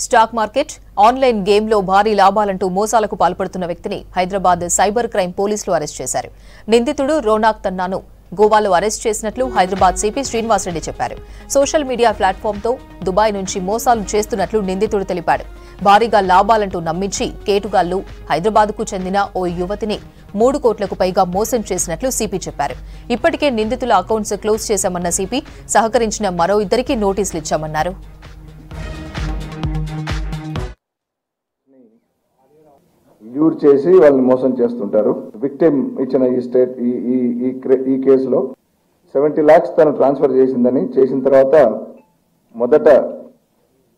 Stock market online గేమ్లో భారీ లాభాలంటూ మోసాలకు పాల్పడుతున్న వ్యక్తిని హైదరాబాద్ సైబర్ క్రైమ్ పోలీసులు అరెస్ట్ చేశారు. నిందితుడు రోనాక్ తన్నాను గోవాలో అరెస్ట్ చేసినట్లు హైదరాబాద్ సిపి శ్రీనివాసరెడ్డి చెప్పారు. సోషల్ మీడియా ప్లాట్ఫామ్తో దుబాయ్ నుంచి మోసాలు చేస్తున్నట్లు నిందితుడు తెలిపాడు. భారీగా లాభాలంటూ నమ్మించి కేటుగాళ్లు హైదరాబాద్కు చెందిన ఓ యువతిని 3 కోట్లకు పైగా మోసం చేసినట్లు సిపి చెప్పారు. ఇప్పటికే నిందితుల అకౌంట్స్ క్లోజ్ చేశామన్న సిపి సహకరించిన మరో 2కి నోటీసులు ఇచ్చామన్నారు. ల్యూర్ చేసి వాళ్ళని మోసం చేస్తుంటారు. విక్టిమ్ ఇచ్చిన ఈ కేసులో 70 lakhs తను ట్రాన్స్ఫర్ చేసిన తర్వాత మొదట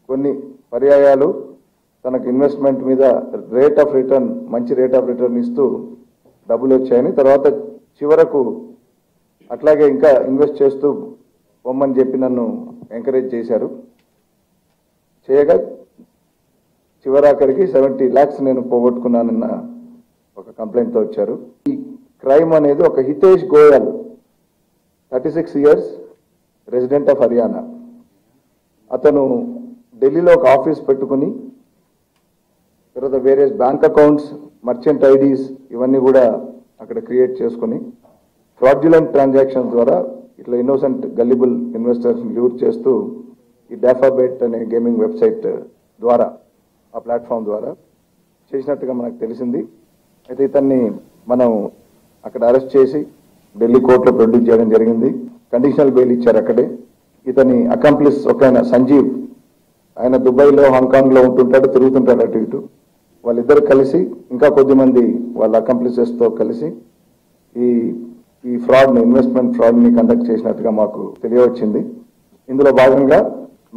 కొన్ని పర్యాయాలు తనకు ఇన్వెస్ట్మెంట్ మీద మంచి రేట్ ఆఫ్ రిటర్న్ ఇస్తూ డబ్బులు వచ్చాయని, తర్వాత చివరకు అట్లాగే ఇంకా ఇన్వెస్ట్ చేస్తూ పొమ్మని చెప్పి నన్ను ఎంకరేజ్ చేశారు. చేయగా చివరాఖరికి 70 lakhs నేను పోగొట్టుకున్నానన్న ఒక కంప్లైంట్తో వచ్చారు. ఈ క్రైమ్ అనేది ఒక Hitesh Goyal 36 years resident of Haryana. అతను ఢిల్లీలో ఒక ఆఫీస్ పెట్టుకుని తర్వాత various bank accounts, merchant IDs ఇవన్నీ కూడా అక్కడ క్రియేట్ చేసుకుని ఫ్రాడ్యులెంట్ ట్రాన్సాక్షన్స్ ద్వారా ఇట్లా ఇన్నోసెంట్ గల్లిబుల్ ఇన్వెస్టర్స్ ల్యూర్ చేస్తూ ఈ డాఫాబెట్ అనే గేమింగ్ వెబ్సైట్ ద్వారా ఆ ప్లాట్ఫామ్ ద్వారా చేసినట్టుగా మనకు తెలిసింది. అయితే ఇతన్ని మనం అక్కడ అరెస్ట్ చేసి ఢిల్లీ కోర్టులో ప్రొడ్యూస్ చేయడం జరిగింది. కండిషనల్ బెయిల్ ఇచ్చారు అక్కడే. ఇతని అకంప్లిస్ ఒక ఆయన సంజీవ్, ఆయన దుబాయ్లో హాంకాంగ్లో ఉంటుంటాడు, తిరుగుతుంటాడు అటు ఇటు. వాళ్ళిద్దరు కలిసి ఇంకా కొద్దిమంది వాళ్ళ అకంప్లిసెస్తో కలిసి ఈ ఫ్రాడ్ని, ఇన్వెస్ట్మెంట్ ఫ్రాడ్ని కండక్ట్ చేసినట్టుగా మాకు తెలియవచ్చింది. ఇందులో భాగంగా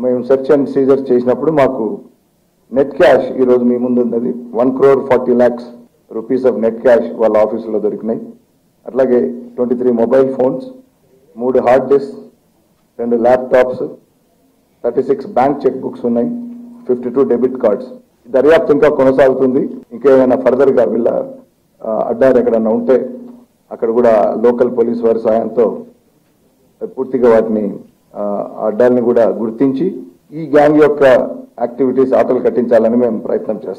మేము సెర్చ్ అండ్ సీజర్స్ చేసినప్పుడు మాకు నెట్ క్యాష్ ఈరోజు మీ ముందు ఉన్నది 1,40 lakhs rupees of net cash వాళ్ళ ఆఫీసులో దొరికినాయి. అట్లాగే 23 mobile phones, 3 hard disk, 2 laptops, 36 bank cheque books ఉన్నాయి, 52 డెబిట్ కార్డ్స్. దర్యాప్తు ఇంకా కొనసాగుతుంది. ఇంకేమైనా ఫర్దర్గా వీళ్ళ అడ్డారు ఎక్కడన్నా ఉంటే అక్కడ కూడా లోకల్ పోలీస్ వారి సాయంతో పూర్తిగా వాటిని అడ్డాలని కూడా గుర్తించి ఈ గ్యాంగ్ యొక్క యాక్టివిటీస్ ఆటలు కట్టించాలని మేము ప్రయత్నం చేస్తాం.